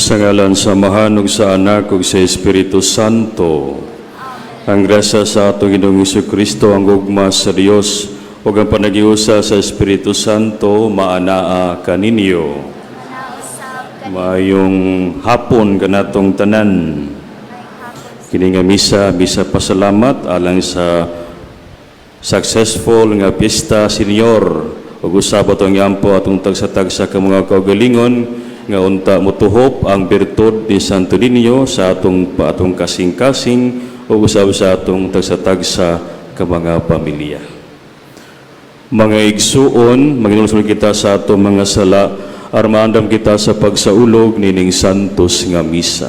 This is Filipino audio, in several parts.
Sa ngalan sa Amahan ug sa Anak ug sa Espiritu Santo. Ang grasya sa atong Ginoong Jesucristo, ang gugma sa Dios ug ang panagiusa sa Espiritu Santo maanaa kaninyo. Maayong hapon kanatong tanan. Kini nga misa pasalamat alang sa successful nga pista senior ug usab atong iampo atong tagsa-tagsa ka mga kaugalingon nga unta motuhop ang birtud ni Santo Niño sa atong kasing-kasing o usab sa atong tagsa-tagsa ka mga pamilya. Mga igsuon, manginulong kita sa atong mga sala, armaandam kita sa pagsaulog nining santos nga misa.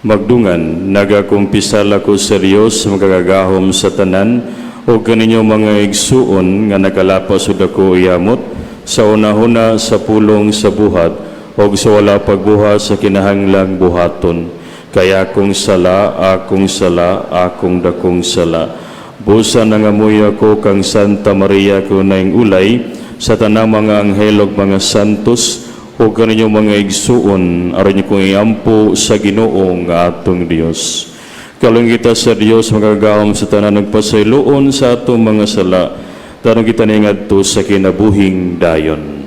Magdungan, nagakumpisal ako seryos magagahom sa tanan o kaninyo mga igsuon nga nakalapas o dako iyamot sa una-una sa pulong sa buhat o sa wala pagbuhat sa kinahanglang buhaton. Kaya akong sala, akong dakong sala. Busa nangamuy ako kang Santa Maria kunayng ulay sa tanang mga anghel ug mga santos o kaninyong mga igsuon aron kong iampo sa Ginoo nga atong Dios. Kalong kita sa Dios magagahom sa tanan nagpasayloon sa atong mga sala. Tarong kita ningadto sa kinabuhing dayon.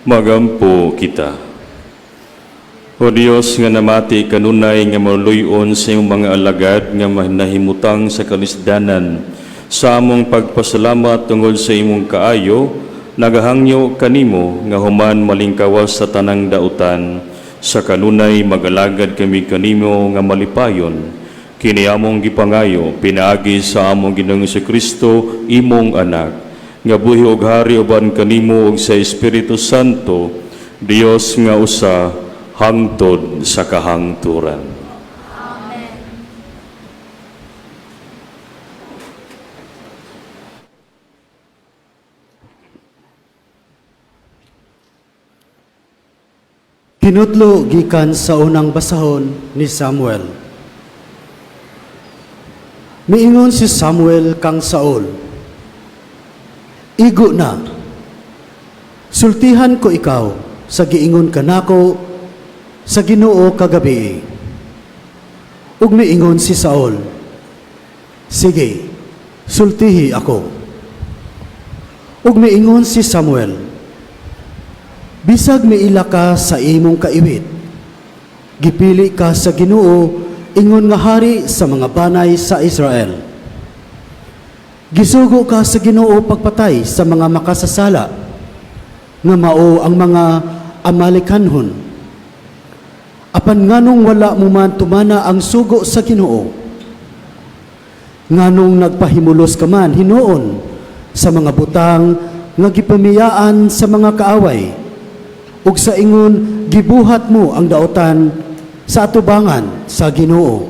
Magampo kita. O Dios nga namati kanunay nga maluyon sa iyong mga alagad nga nahimutang sa kalisdanan sa among pagpasalamat tungod sa imong kaayo, nagahangyo kanimo nga human malingkawas sa tanang dautan sa kanunay magalagad kami kanimo nga malipayon. Kini among gipangayo pinaagi sa among Ginoong Jesucristo imong anak nga buhi og hari uban kanimo ug sa Espiritu Santo, Dios nga usa hangtod sa kahangturan. Amen. Kinutlo gikan sa unang basahon ni Samuel. Miingon si Samuel kang Saul, "Igo na, sultihan ko ikaw sa giingon kanako sa Ginoo kagabi." Ug miingon si Saul, "Sige, sultihi ako." Ug miingon si Samuel, "Bisag miila ka sa imong kaiwit, gipili ka sa Ginoo ingon nga hari sa mga banay sa Israel. Gisugo ka sa Ginoo pagpatay sa mga makasasala, nga mao ang mga Amalekanhon. Apan nganong wala mo man tumana ang sugo sa Ginoo? Nganong nagpahimulos ka man hinuon sa mga butang nga gipamiyaan sa mga kaaway, ug sa ingon gibuhat mo ang daotan sa atubangan sa Ginoo?"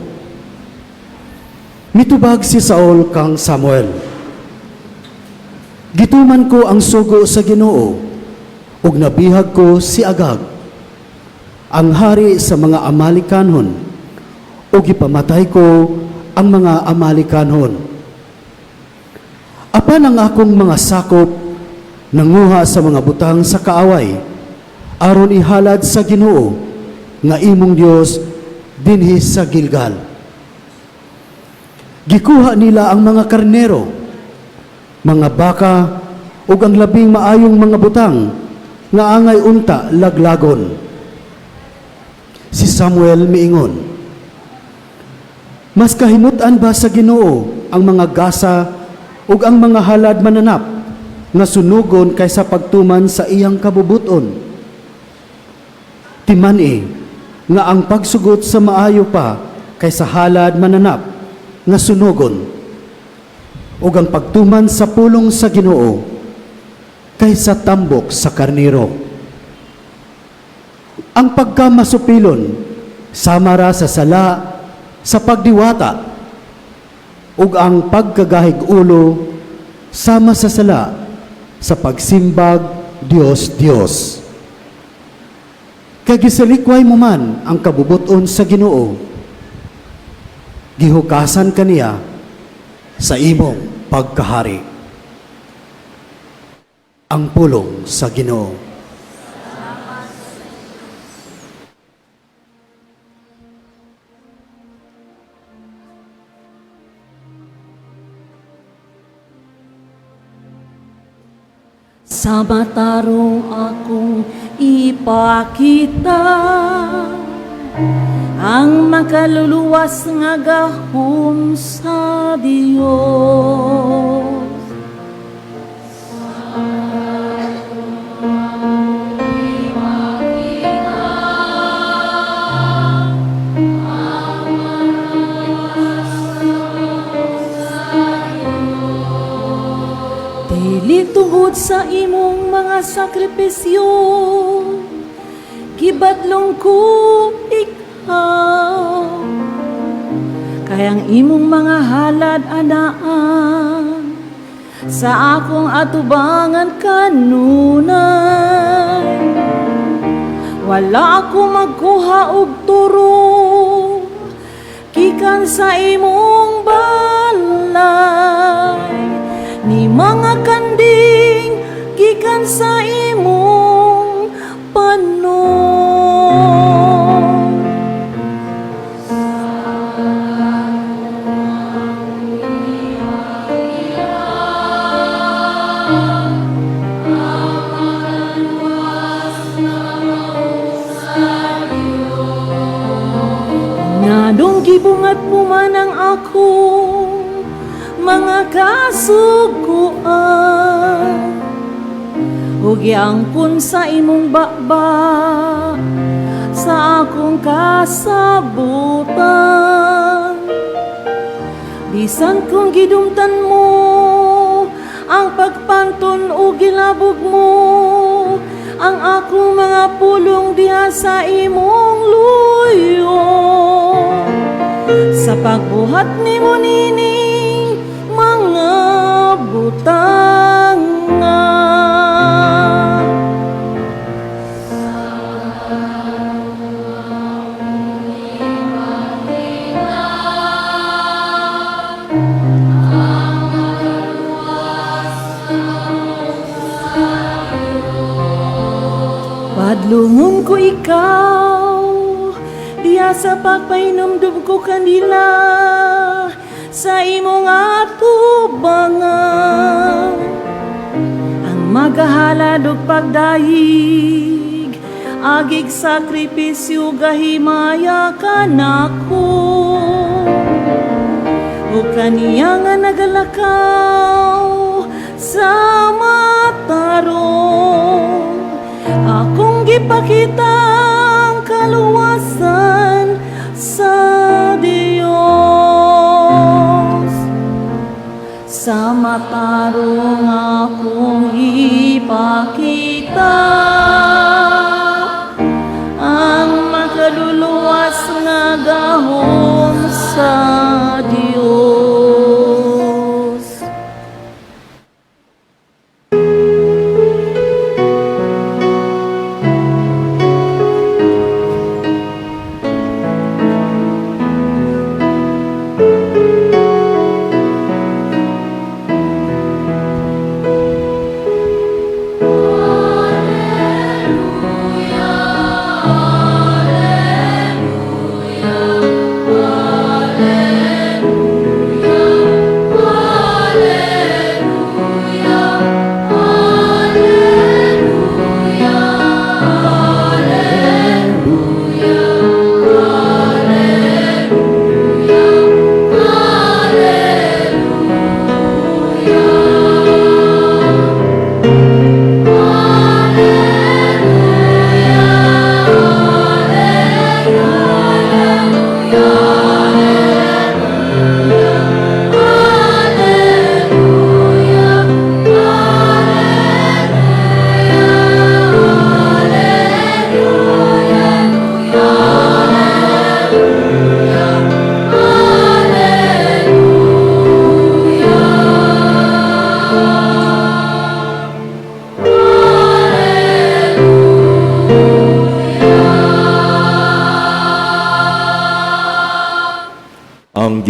Mitubag si Saul kang Samuel, "Gituman ko ang sugo sa Ginoo, ug nabihag ko si Agag, ang hari sa mga Amalekanhon, ug ipamatay ko ang mga Amalekanhon. Apan ang akong mga sakop nanguha sa mga butang sa kaaway, aron ihalad sa Ginoo nga imong Dios dinhi sa Gilgal. Gikuha nila ang mga karnero, mga baka ug ang labing maayong mga butang nga angay unta laglagon. Si Samuel miingon, mas kahimutan ba sa Ginoo ang mga gasa ug ang mga halad mananap nga sunugon kaysa pagtuman sa iyang kabubuton? Timani nga ang pagsugot sa maayo pa kaysa halad mananap nga sunugon, ug ang pagtuman sa pulong sa Ginoo kaysa tambok sa karniro. Ang pagkamasupilon sama ra sa sala sa pagdiwata, ug ang pagkagahig ulo sama sa sala sa pagsimbag Dios Dios. Kay gisalikway mo man ang kabubuton sa Ginoo, gihugasan kaniya sa imong pagkahari. Ang pulong sa Ginoo. Sa matarong akong ipakita ang makaluluwas nga gahom sa Dios. Dili tungod sa imong mga sakripisyo, gibadlong ko ikaw. Kayang imong mga halad anaan sa akong atubangan kanunay. Wala ako magkuha og turo gikan sa imong balay, ni mga kanding gikan sa imong panon. Nganong gibungat mo man ang akong mga kasuguan, ug giangkon sa imong bakba sa akong kasabutan. Bisan kung gidumtan mo ang pagpanton o gilabog mo ang akong mga pulong diha sa imong luyo, sa pagbuhat nimo nining mga butanga. Padlungon ko ikaw diya sa pagpahinumdum ko kanila sa imong atubangan. Ang magahalad og pagdahig agig sakripisyo gahimaya kanako, ug kaniya nga nagalakaw sa matarong akong gipakita ang kaluwasan sa Dios. Sa matarong akong ipakita ang makaluluwas nga gahom sa Dios.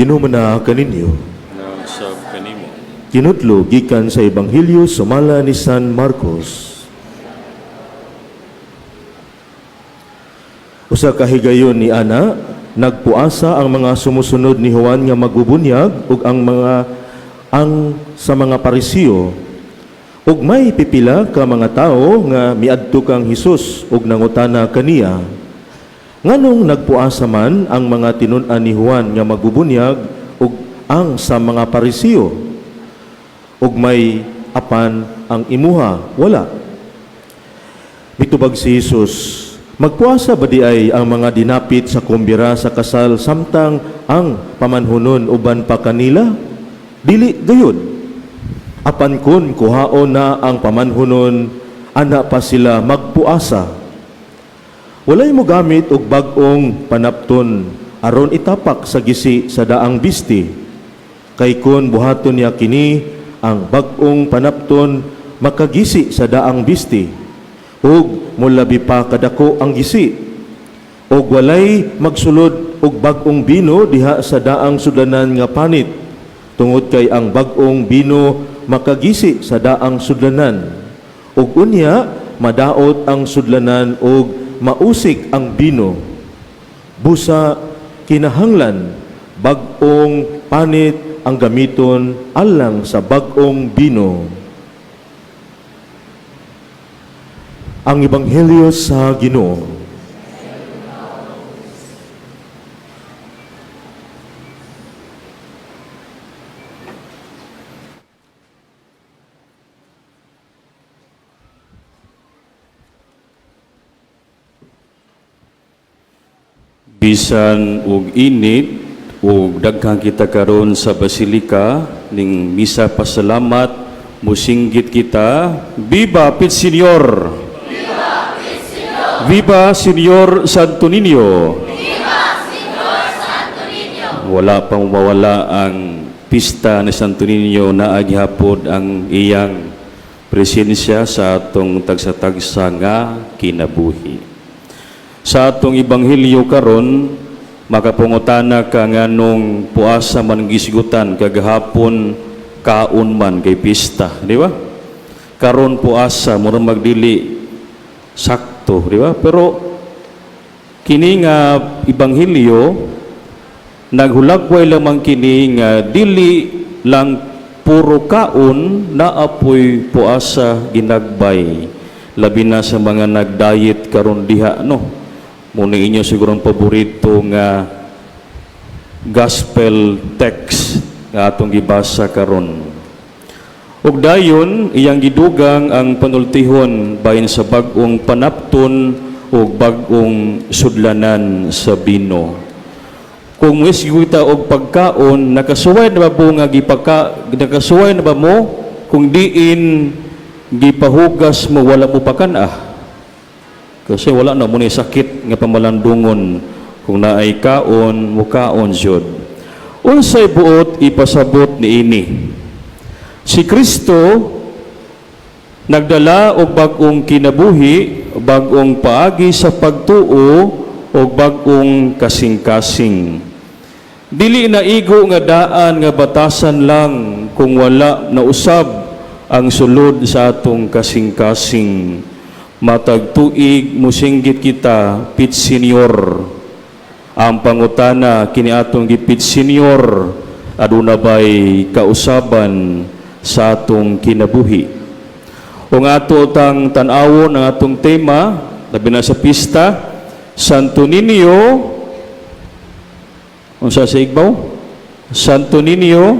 Ginumana kaninyo. na sa kanimo. Kinutlo gikan sa Ebanghelyo sumala ni San Marcos. Usa ka higayon ni ana, nagpuasa ang mga sumusunod ni Juan nga magbubunyag ug ang sa mga Parisiyo. Ug may pipila ka mga tao nga miadto kang Hesus ug nangutana kaniya, nganong nagpuasa man ang mga tinun-an ni Juan nga magbubunyag ug ang sa mga Parisiyo? Ug may apan ang imuha, wala. Mitubag si Hesus, magpuasa ba di ay ang mga dinapit sa kumbira sa kasal samtang ang pamanhunon uban pa kanila? Dili gayud. Apan kun kuhaon na ang pamanhunon, ana pa sila magpuasa. Walay mo gamit og bag-ong panapton aron itapak sa gisi sa daang bisti. Kay kun buhaton niya kini ang bag-ong panapton makagisi sa daang bisti. Ug mulabi pa kadako ang gisi. Ug walay magsulod og bag-ong bino diha sa daang sudanan nga panit. Tungod kay ang bag-ong bino makagisi sa daang sudlanan. Ug unya madaot ang sudlanan ug mausik ang bino. Busa kinahanglan bag-ong panit ang gamiton alang sa bag-ong bino. Ang Ebanghelyo sa Ginoo. Bisan ug init ug daghang kita karon sa basilika ning misa pasalamat musinggit kita, Viva Pit Señor! Viva Pit Señor! Viva Señor Santo Niño! Viva Señor Santo Niño! Wala pang mawala ang pista ni Santo Niño na aghapon ang iyang presensya sa atong tagsa-tagsa nga kinabuhi. Sa atong Ebanghelyo karon, makapungutana ka nga nung puasa man gisgutan kagahapon kaon man kay pista, di ba? Karon puasa murang magdili sakto, di ba? Pero kini nga Ebanghelyo naghulagway lamang kini nga dili lang puro kaon na apoy puasa ginagbay, labi na sa mga nagdiet karon diha, no? Muna inyo siguro ang paborito nga gospel text nga atong gibasa karon. Ug dayon iyang gidugang ang panultihon bahin sa bag-ong panapton ug bag-ong sudlanan sa bino. Kung muisguta og pagkaon, nakasuway na ba mo nga nakasuway na ba mo kung diin gipahugas mo wala mo pakan-ah? Kasi wala na muna sakit nga pamalandungon kung naay kaon, mukaon jud. Unsay buot ipasabot ni ini. Si Kristo nagdala og bag-ong kinabuhi, bag-ong paagi sa pagtuo og bag-ong kasing-kasing. Dili na igo nga daan nga batasan lang kung wala na usab ang sulod sa atong kasing-kasing. Matag tuig musinggit kita Pit Señor. Ang pangutana kini atong gipit Señor aduna bay kausaban sa atong kinabuhi. Ung ato tang tan-awon ang atong tema labi na sa pista Santo Niño. Unsa sa igbaw? Santo Niño.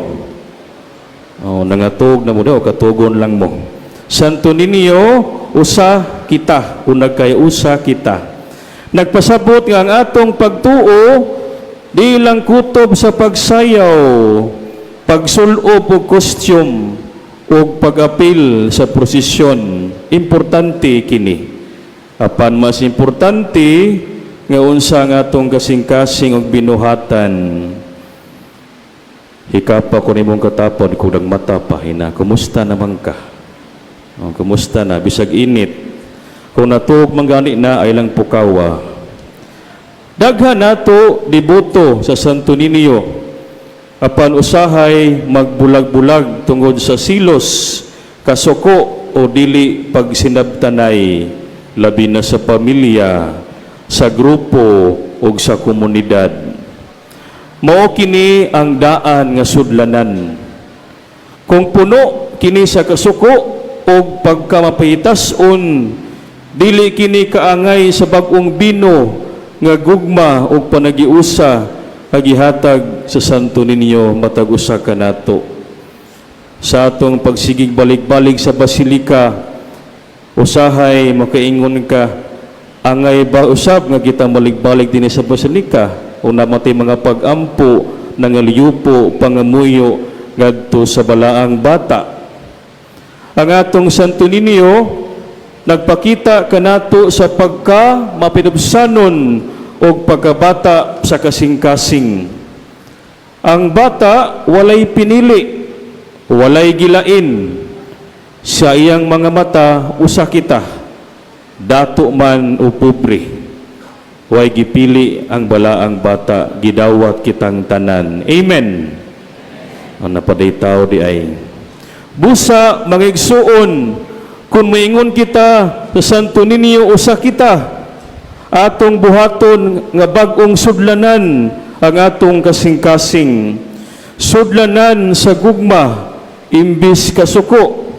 Oh, nangatog na mo daw katugon lang mo. Santo Niño usa kita, unag kay usa kita. Nagpasabot nga ang atong pagtuo di lang kutob sa pagsayaw, pagsulob og costume ug pag-apil sa prosesyon. Importante kini. Apan mas importante nga unsa nga atong kasing-kasing og binuhatan. Hikapa ko nimong katapon kung nagmata pa hina. Kumusta naman ka? Kumusta na? Bisag init. Kung natuog manggani na ay lang pukawa. Daghan nato diboto sa Santo Niño. apan usahay magbulag-bulag tungod sa silos, kasuko o dili pagsinabtanay, labi na sa pamilya, sa grupo o sa komunidad. Mao kini ang daan nga sudlanan. Kung puno kini sa kasuko o pagkamapayitason, dili kini kaangay sa bag-ong bino nga gugma o panagiusa agihatag sa Santo Niño matag usa kanato. Sa atong pagsigig balik-balik sa basilika, usahay makaingon ka, angay ba usab nga kita balik-balik din sa basilika o namatay mga pag-ampo, nangaliyupo, pangamuyo ngadto sa balaang bata. Ang atong Santo Niño nagpakita kanato sa pagka mapinubsanon o pagkabata sa kasing-kasing. Ang bata walay pinili, walay gilain. Sa iyang mga mata usa kita, dato man o pobre. Way gipili ang balaang bata, gidawat kitang tanan. Amen. Ang napaday tao di ay busa mangigsuon, kung maingon kita sa Santo Niño usa kita, atong buhaton nga bag-ong sudlanan ang atong kasing-kasing. Sudlanan sa gugma imbis kasuko,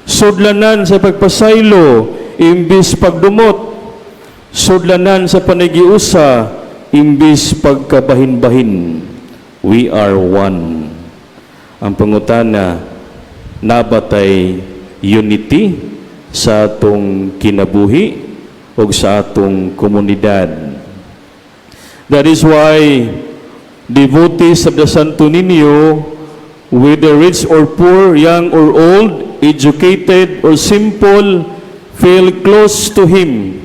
sudlanan sa pagpasaylo imbis pagdumot, sudlanan sa panagiusa imbis pagkabahin-bahin. We are one. Ang pangutana, nabatay unity sa atong kinabuhi o sa atong komunidad. That is why devotees of the Santo Niño, whether rich or poor, young or old, educated or simple, feel close to Him.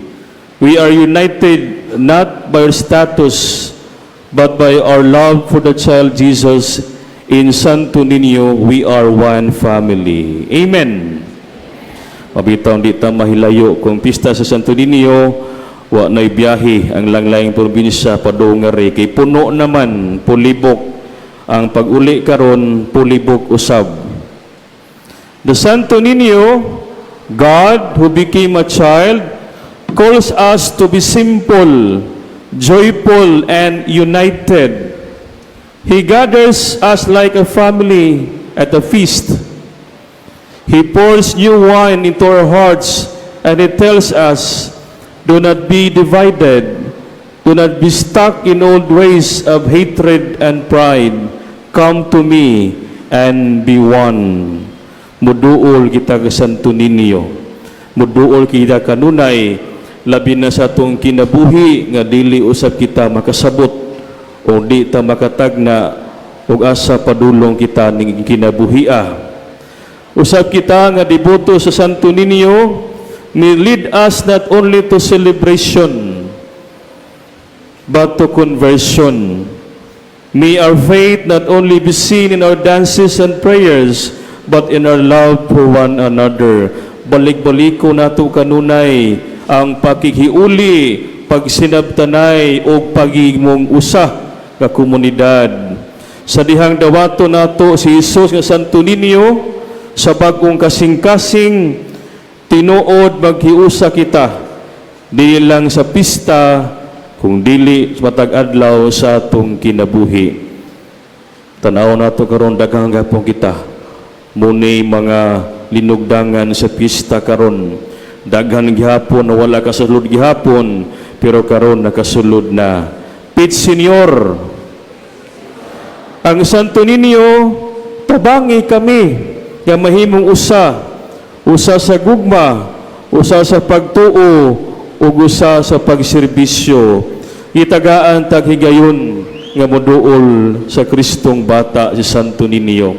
We are united not by our status, but by our love for the child Jesus. In Santo Niño, we are one family. Amen. Mabitaw di ta mahilayo kung pista sa Santo Niño, wa na'y biyahe ang langlayang probinsya padungari kay puno naman, pulibok ang pag-uli karon, pulibok usab. The Santo Niño, God who became a child, calls us to be simple, joyful, and united. He gathers us like a family at a feast. He pours new wine into our hearts, and He tells us, do not be divided, do not be stuck in old ways of hatred and pride. Come to me and be one. Muduol kita ka Santo Niño. Muduol kita kanunay, labi na sa atong kinabuhi, nga dili usab kita makasabot, o di ta makatagna og asa padulong kita ning kinabuhia. Usab kita nga deboto sa Santo Niño, may lead us not only to celebration but to conversion. May our faith not only be seen in our dances and prayers but in our love for one another. Balik-baliko nato kanunay ang pakikiuli, pagsinabtanay o pagigmong usa ka komunidad. Sa dihang dawato nato si Jesus nga Santo Niño, sa bagong kasing-kasing, tinuod maghiusa kita, di lang sa pista, kung dili matag adlaw sa atong kinabuhi. Tanaw nato karon daghang gapon kita, muni mga linugdangan sa pista karon, daghan gihapon na wala kasulod gihapon, pero karon nakasulod na. Pit Senior, ang Santo Niño, tabangi kami nga mahimong usa sa gugma, usa sa pagtuo, ug usa sa pagserbisyo. Itagaan taghigayon nga moduol sa Kristong bata si Santo Niño.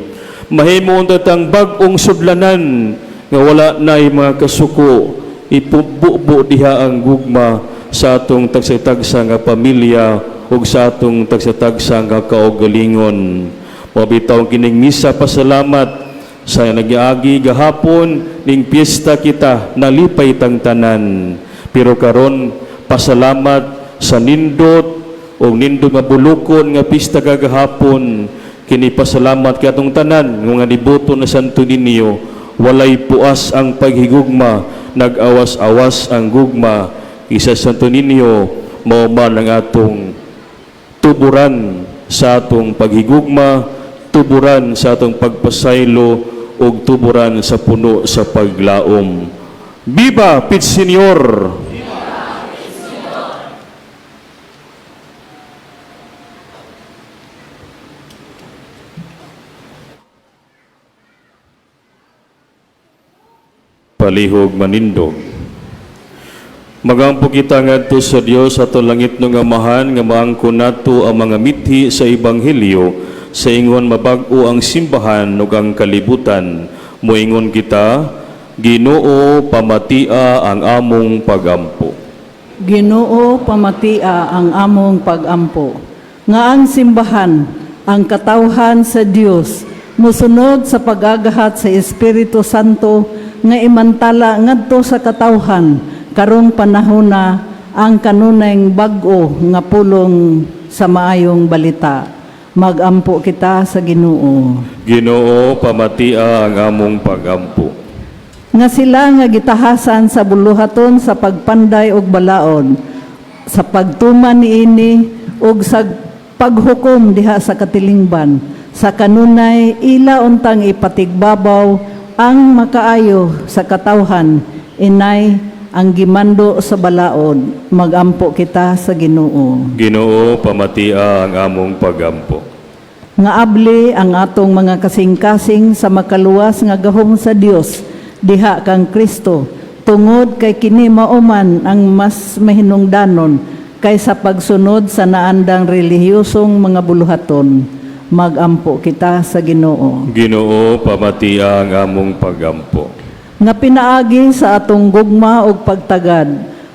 Mahimong tatang bag-ong sudlanan nga wala na'y mga kasuko, ipububo diha ang gugma sa atong tagsa-tagsa nga pamilya ug sa atong tagsa-tagsa nga kaugalingon. Mabitaw kining misa pasalamat sa nagiagi gahapon ning piyesta kita, nalipay tang tanan. Pero karon pasalamat sa nindot o nindot nga bulukon nga pista kagahapon, kini pasalamat kay atong tanan nga niboto na Santo Niño, walay puas ang paghigugma, nag-awas-awas ang gugma. Isa Santo Niño, mao man ang atong tuburan sa atong paghigugma, tuburan sa atong pagpasaylo, ug tuburan sa puno sa paglaom. Viva Pit Senior! Palihog manindog. Magampo kita ngadto sa Dios ato langit nga Amahan nga maangkon nato ang mga mithi sa ebanghelyo sa ingon mabag-o ang simbahan ug ang kalibutan. Moingon kita, Ginoo pamatia ang among pagampo. Ginoo pamatia ang among pagampo. Nga ang simbahan, ang katawhan sa Dios, musunod sa pagagahat sa Espiritu Santo nga imantala ngadto sa katawhan karong panahon na ang kanunayng bag-o nga pulong sa maayong balita. Magampo kita sa Ginoo. Ginoo pamatia ang among pagampo. Nga sila nga gitahasan sa buluhaton sa pagpanday og balaod, sa pagtuman niini og sa paghukom diha sa katilingban, sa kanunay ila untang ipatigbabaw ang makaayo sa katawhan, inay ang gimando sa balaod. Magampo kita sa Ginoo. Ginoo pamatia ang among pagampo. Nga abli ang atong mga kasing-kasing sa makaluwas nga gahom sa Dios diha kang Kristo, tungod kay kini mauman ang mas mahinungdanon kaysa pagsunod sa naandang relihiyosong mga buluhaton. Magampo kita sa Ginoo. Ginoo pamatia ang among pagampo. Nga pinaagi sa atong gugma ug pagtagad,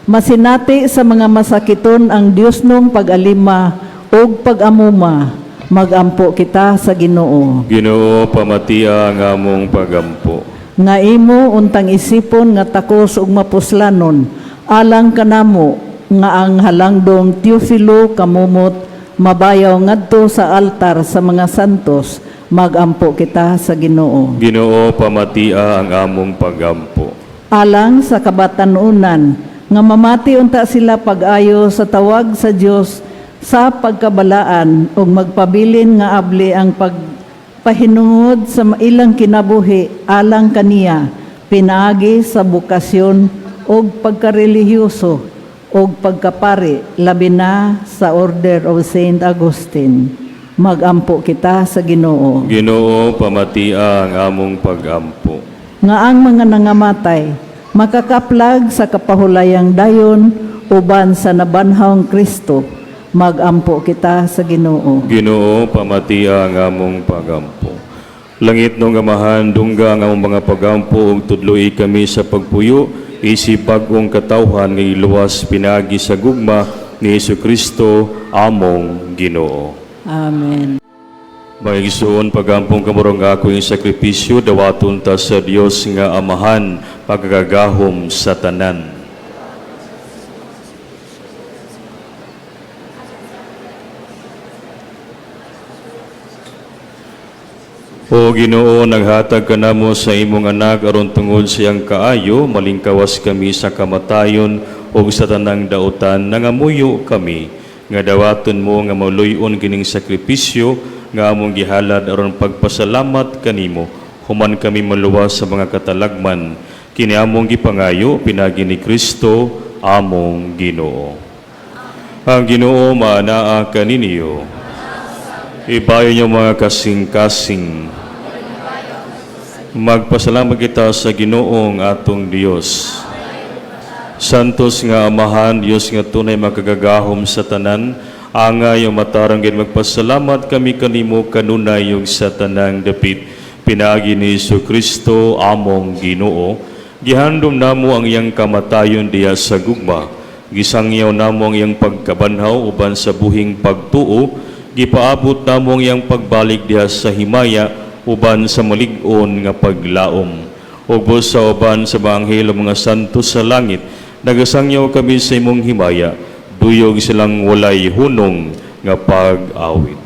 masinati sa mga masakiton ang Dios nung pag-alima ug pag-amuma. Magampo kita sa Ginoo. Ginoo pamatia ang among pagampo. Nga imo untang isipon nga takos ug mapuslanon, alang kanamo nga ang halangdong Teofilo kamumot mabayaw ngadto sa altar sa mga santos. Magampo kita sa Ginoo. Ginoo pamatia ang among pagampo. Alang sa kabatanunan nga mamati unta sila pag-ayo sa tawag sa Dios sa pagkabalaan ug magpabilin nga abli ang pagpahinungod sa ilang kinabuhi alang kaniya, pinaagi sa bukasyon ug pagkarelihiyoso ug pagkapari, labi na sa Order of Saint Augustine. Magampo kita sa Ginoo. Ginoo pamatia ang among pagampo. Nga ang mga nangamatay makakaplag sa kapahulayang dayon uban sa nabanhawng Kristo. Magampo kita sa Ginoo. Ginoo pamatia ang among pagampo. Langit nung Amahan, dungga ang among mga pagampo ug tudloy kami sa pagpuyo, isip bag-ong katawhan nga iluwas pinagi sa gugma ni Jesucristo among Ginoo. Amen. Mga igsoon, pagampong kamurong ako yung sakripisyo, dawaton ta sa Dios nga Amahan, pagkagahom sa tanan. O Ginoo, naghatag ka namo sa imong anak aron tungod siyang kaayo, malingkawas kami sa kamatayon o sa tanang dautan, nangamuyo kami, nga dawaton mo nga maluyon kining sakripisyo, nga among gihalad aron pagpasalamat kanimo, human kami maluwas sa mga katalagman, kini among gipangayo, pinagi ni Kristo, among Ginoo. Ang Ginoo maanaa kaninyo, ibayo niyo mga kasing-kasing. Magpasalamat kita sa Ginoong atong Dios. Santos nga Amahan, Dios nga tunay makagagahom sa tanan, angay yung matarang magpasalamat kami kanimo kanunay yung sa tanang dapit. Pinagi ni Jesucristo among Ginoo, gihandom namo ang iyang kamatayon diya sa gugma, gisangyaw namo ang iyang pagkabanhaw uban sa buhing pagtuo, gipaabot namo ang iyang pagbalik diha sa himaya uban sa malig-on nga paglaom. Ug sa uban sa mga anghel mga santo sa langit, nagasangyaw kami sa imong himaya, duyog silang walay hunong nga pag-awit.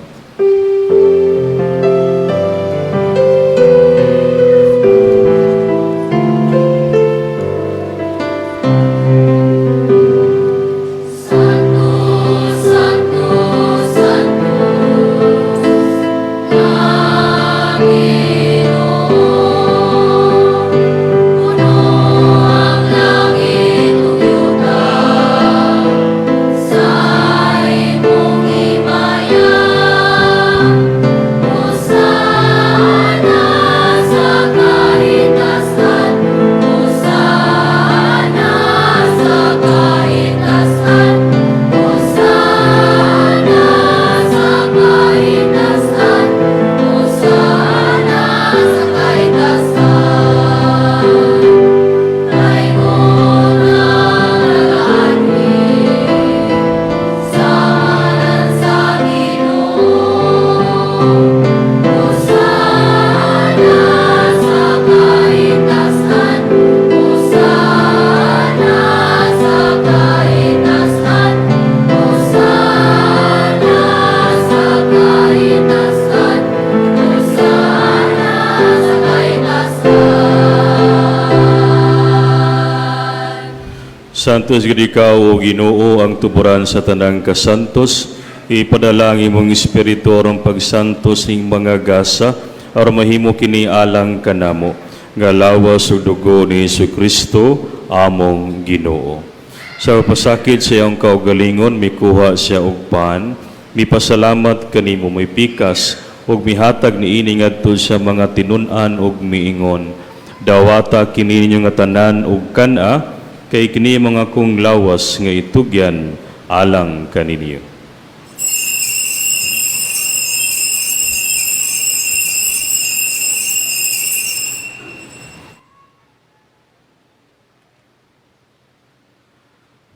Santos gid ikaw o Ginoo ang tuburan sa tanang kasantos, ipadala ang imong espiritu aron pagsantos ning mga gasa aron mahimo kini alang kanamo nga lawas ug dugo ni Jesucristo among Ginoo. Sa pasakit sa iyang kaugalingon mikuha siya og pan, mipasalamat kanimo may pikas ug mihatag niini ngadto sa mga tinun-an ug miingon. Dawata kini ninyo nga tanan ug kana kay kini mga kong lawas nga itugyan alang kaninyo.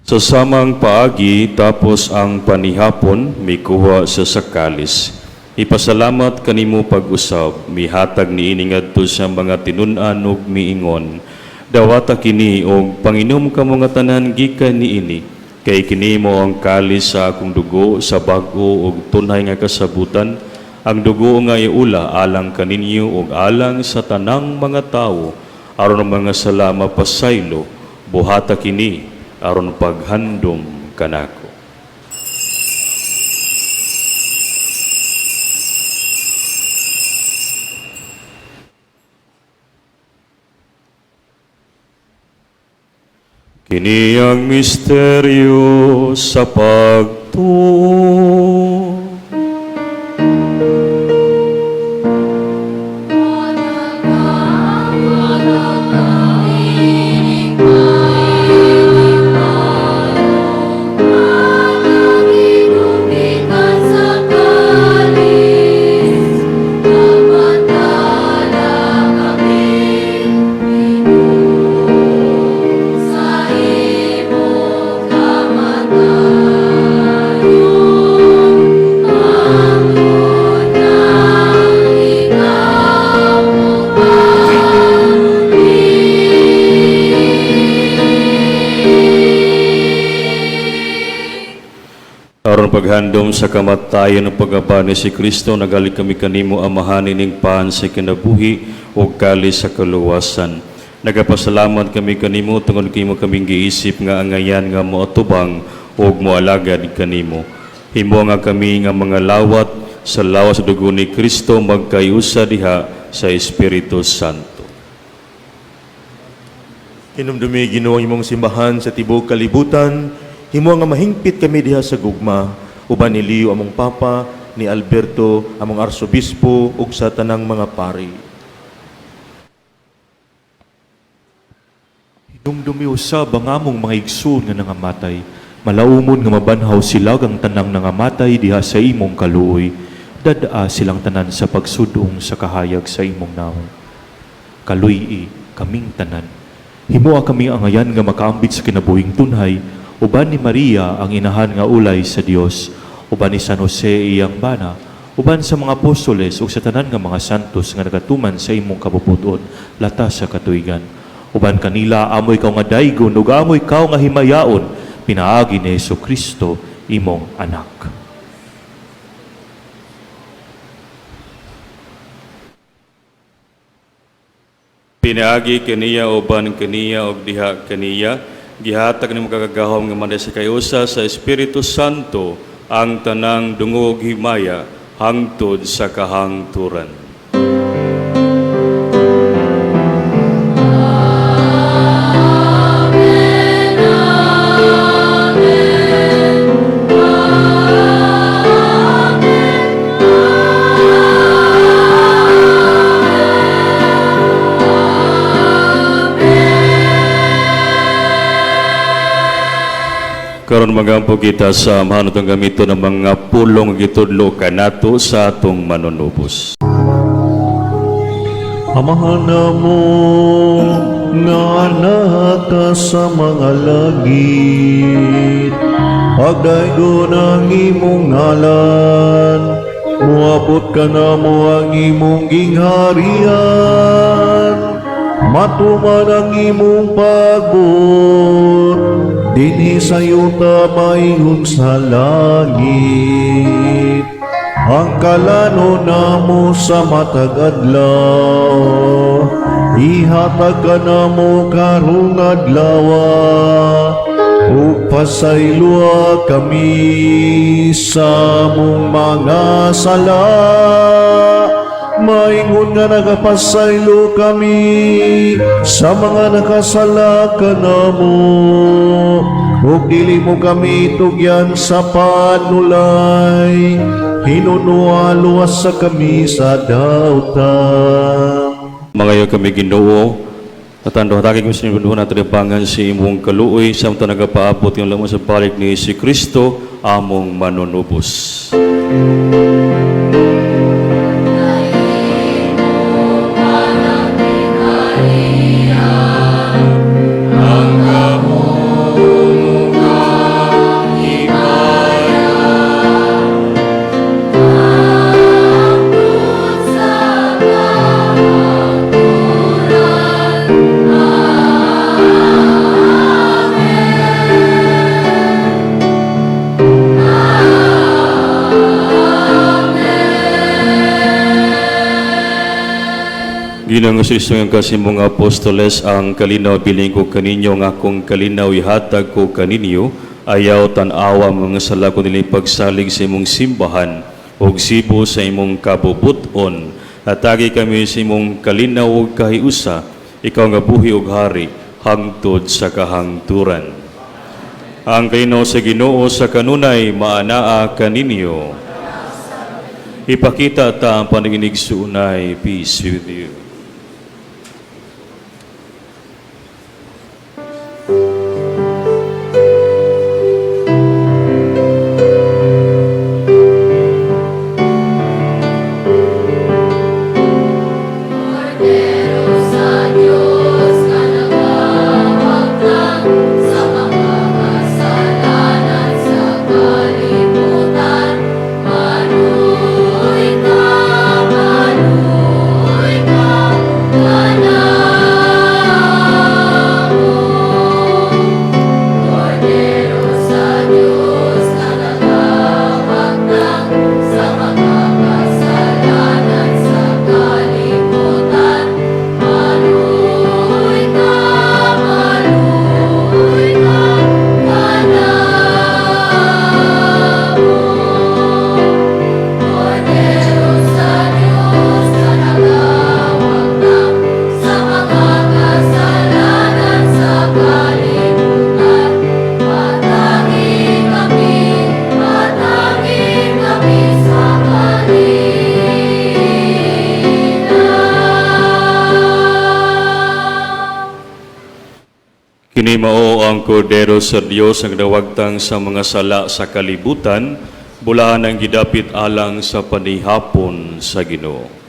Sa samang paagi tapos ang panihapon mikuha sa sakalis. Ipasalamat kanimo pag-usab, mihatag niini ngadto sa mga tinun-an ug miingon. Dawata kini og panginom ka mga tanan gikan niini, kay kini mo ang kalis sa akong dugo sa bag-o ug tunay nga kasabutan, ang dugo nga iula alang kaninyo ug alang sa tanang mga tawo, aron ang mga sala mapasaylo, buhata kini aron paghandom kanako. Kini ang misteryo sa pagtuo. Aron paghandom sa kamatayon ng pagaba ni si Kristo, nagali kami kanimo amahanin ning paan sa kinabuhi o kalis sa kaluwasan. Nagapasalamat kami kanimo tungod kimo kaming giisip nga angayan nga moatubang o moalagad kanimo. Himo nga kami nga mga lawat sa lawas sa dugo ni Kristo magkayusa diha sa Espiritu Santo. Hinumdumi Ginoo imong simbahan sa tibuok kalibutan, himo nga mahingpit kami diha sa gugma, uban ni Leo among Papa, ni Alberto among Arsobispo ug sa tanang mga pari. Hinumdumi usab ang among mga igsoon nga nangamatay, malaumon nga mabanhaw sila ang tanang nangamatay diha sa imong kaluoy, dadaa silang tanan sa pagsudong sa kahayag sa imong naong. Kaluy kaming tanan. Himoa kami angayan nga makaambit sa kinabuhing tunhay, uban ni Maria ang inahan nga ulay sa Dios, uban ni San Jose iyang bana, uban sa mga apostoles ug sa tanan nga mga santos nga nagatuman sa imong kabubuton latas sa katuigan. Uban kanila amoy kaw nga daygon ug amoy kaw nga himayaon, pinaagi ni Jesucristo imong anak. Pinaagi kaniya uban kaniya og diha kaniya, gihatag ni makagagahom nga manay sa kayusa sa Espiritu Santo ang tanang dungog himaya hangtod sa kahangturan. Karon magampo kita sa mahanutong gamito ng mga pulong gitudlo kanato sa atong manunubos. Amahan mo nga anak ka sa mga langit, pagdaygo ng imong ngalan, muabot ka na mo ang imong gingharian, matuman ang imong pagbot, dinhi sa yuta maingon sa langit. Ang kalano na mo sa matag adlaw, ihatag ka na mo karong adlaw, ug pasaylua kami sa mong mga sala. Maingon nga nagapasaylo kami sa mga nakasala kanamo, ug dili mo kami tugyan sa panulay, hinunua luwas sa kami sa dautan. Mga kami Ginoo, tatando hatagi kami sa inyong natin ibangan si imong kaluoy sa mga nagapaabot yung lamang sa balik ni si Kristo among manunubos. Ginang Kristo nga kasi mga apostoles ang kalinaw biling ko kaninyo nga akong kalinaw ihatag ko kaninyo ayaw tan-awa mga sala ko nila pagsalig sa imong simbahan ug sibo sa imong kabubuton. Hatagi kami sa imong kalinaw ug kahiusa ikaw nga buhi ug hari hangtod sa kahangturan. Ang kalinaw sa Ginoo sa kanunay maanaa kaninyo. Ipakita ta ang panaginig suunay. Peace with you. Kini mao ang kordero sa Dios ang nawagtang sa mga sala sa kalibutan, bulahan ang gidapit alang sa panihapon sa Ginoo.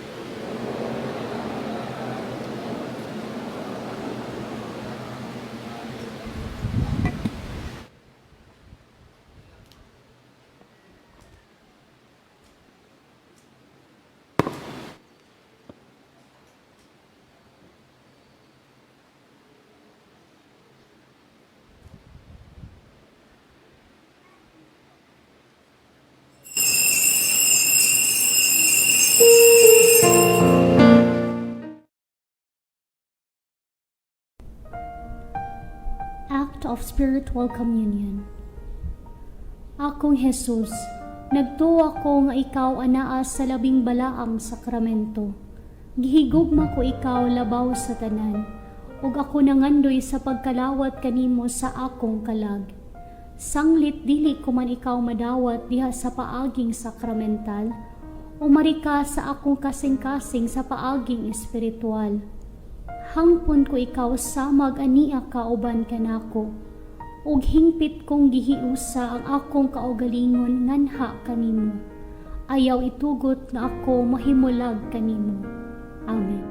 Act of Spiritual Communion. Akong Jesus, nagtuwa ko nga ikaw anaa sa labing balaang sakramento. Gihigugma ko ikaw labaw sa tanan, ug ako nangandoy sa pagkalawat kanimo sa akong kalag. Sanglit dili ko man ikaw madawat diha sa paaging sakramental, umari ka sa akong kasing-kasing sa paaging espiritual. Hangpon ko ikaw samag ania kauban kanako, ug hingpit kong gihiusa ang akong kaugalingon nganha kanimo. Ayaw itugot nga ako mahimulag kanimo. Amen.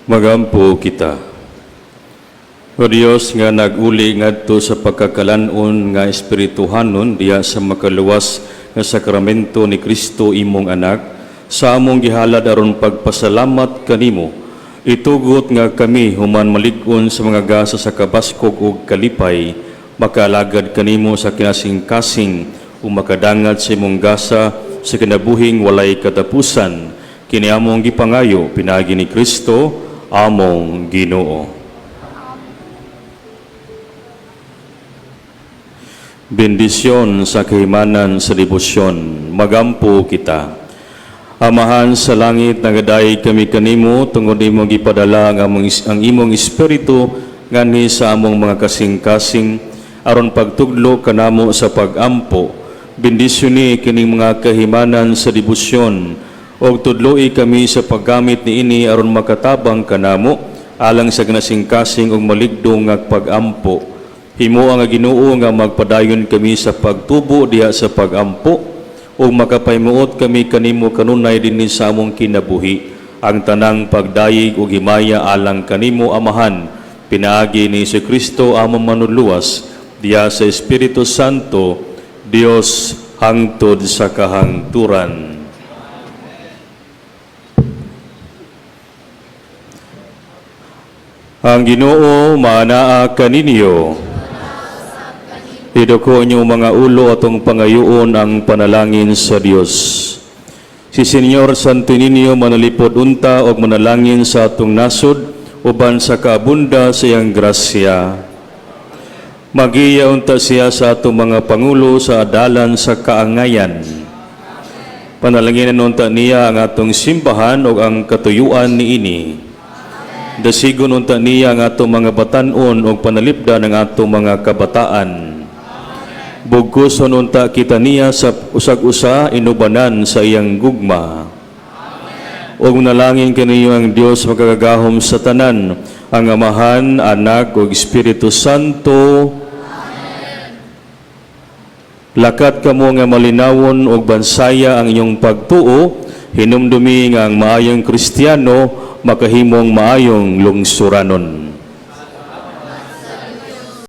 Magampo kita. O Dios nga nag-uli ngadto sa pagkakalanon nga espirituhanon diya sa makaluwas nga sakramento ni Kristo imong anak, sa among gihalad aron pagpasalamat kanimo. Itugot nga kami human malig-on sa mga gasa sa kabaskog ug kalipay, makaalagad kanimo sa kinasing-kasing o makadangad sa imong gasa sa kinabuhing walay katapusan. Kini among gipangayo pinagi ni Kristo among Ginoo. bendisyon sa kahimanan sa debosyon, magampo kita. Amahan sa langit, nagaday kami kanimo, tungod imong gipadala ang imong espiritu nganhi sa among mga kasing-kasing, aron pagtudlo kanamo sa pagampo. Bendisyoni kining mga kahimanan sa debosyon, og tudloi kami sa paggamit niini aron makatabang kanamo, alang sa ganasing-kasing og maligdong nga pagampo. Himo ang Ginoo nga magpadayon kami sa pagtubo diha sa pagampo, o makapaymuot kami kanimo kanunay dinhi sa among kinabuhi, ang tanang pagdayeg ug himaya alang kanimo Amahan, pinaagi ni Kristo among manuluwas, diha sa Espiritu Santo, Dios hangtod sa kahangturan. Ang Ginoo maanaa kaninyo. Idoko niyo mga ulo atong pangayuon ang panalangin sa Dios. Si Senyor Santo Niño manalipod unta og manalangin sa atong nasod uban sa kaabunda sa iyang grasya. Magiya unta siya sa atong mga pangulo sa adalan sa kaangayan. Panalanginan unta niya ang atong simbahan ug ang katuyuan niini. Dasigon unta niya ang atong mga batan-on ug panalipdan ang atong mga kabataan. Bugkuson unta kita niya sa usag-usa inubanan sa iyang gugma. Og nalangin kaniyo ang Dios magagahom sa tanan, ang Amahan, Anak ug Espiritu Santo. Lakat kamo nga malinawon og bansaya ang inyong pagtuo, hinumdumi nga ang maayong Kristiyano makahimong maayong lungsuranon.